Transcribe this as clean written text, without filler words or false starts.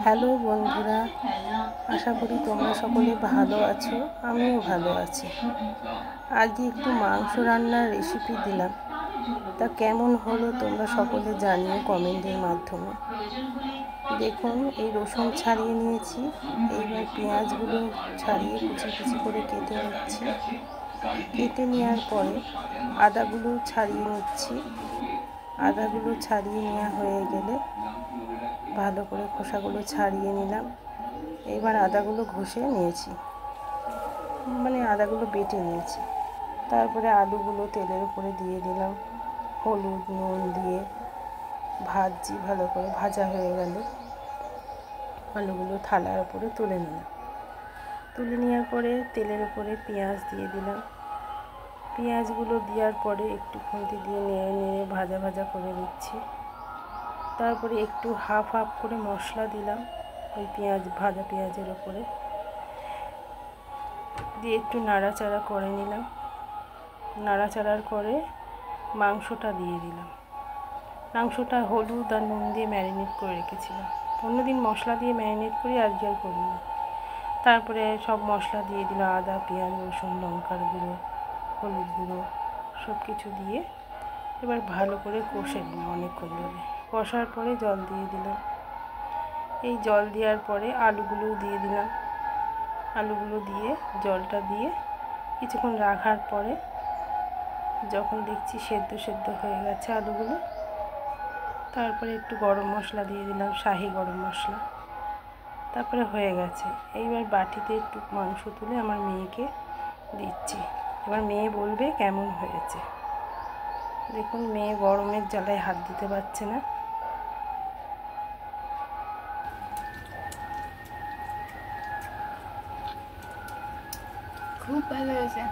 Hello বন্ধুরা, আশা করি তোমরা সকলে ভালো আছো। আমিও ভালো আছি। আজকে একটু মাংস রান্নার রেসিপি দিলাম, তা কেমন হলো তোমরা সকলে জানিও কমেন্টের মাধ্যমে। দেখুন, এই রসুন ছাড়িয়ে নিয়েছি। এইবার পেঁয়াজগুলো ছাড়িয়ে কুচি কুচি করে কেটে নিচ্ছি। কেটে নেওয়ার পরে আদাগুলো ছাড়িয়ে নিচ্ছি। আদাগুলো ছাড়িয়ে নেওয়া হয়ে গেলে ভালো করে খোসাগুলো ছাড়িয়ে নিলাম। এবার আদাগুলো ঘষে নিয়েছি, আদাগুলো বেটে নিয়েছি। তারপরে আলুগুলো তেলের উপরে দিয়ে দিলাম, হলুদ নুন দিয়ে ভাজছি। ভালো করে ভাজা হয়ে গেল আলুগুলো থালার উপরে তুলে নিলাম। তুলে নেওয়ার পরে তেলের উপরে পেঁয়াজ দিয়ে দিলাম। পেঁয়াজগুলো দেওয়ার পরে একটু খুন্তি দিয়ে নেড়ে নেড়ে ভাজা ভাজা করে দিচ্ছি। তারপরে একটু হাফ করে মশলা দিলাম ওই ভাজা পেঁয়াজের ওপরে দিয়ে একটু নাড়াচাড়া করে নিলাম। নাড়াচাড়ার করে মাংসটা দিয়ে দিলাম। মাংসটা হলুদ আর নুন দিয়ে ম্যারিনেট করে রেখেছিলাম। অন্যদিন মশলা দিয়ে ম্যারিনেট করি, আজকে আর করিনি। তারপরে সব মশলা দিয়ে দিলাম, আদা পেঁয়াজ রসুন লঙ্কার গুঁড়ো হলুদ গুঁড়ো সব কিছু দিয়ে এবার ভালো করে কষে নিলাম। অনেকক্ষণ ধরে কষার পরে জল দিয়ে দিলাম। এই জল দেওয়ার পরে আলুগুলোও দিয়ে দিলাম। আলুগুলো দিয়ে জলটা দিয়ে কিছুক্ষণ রাখার পরে যখন দেখছি সেদ্ধ হয়ে গেছে আলুগুলো, তারপরে একটু গরম মশলা দিয়ে দিলাম, শাহি গরম মশলা। তারপরে হয়ে গেছে। এইবার বাটিতে একটু মাংস তুলে আমার মেয়েকে দিচ্ছি। এবার মেয়ে বলবে কেমন হয়েছে। দেখুন, মেয়ে গরমের জ্বালায় হাত দিতে পারছে না। খুব ভালো হয়েছে।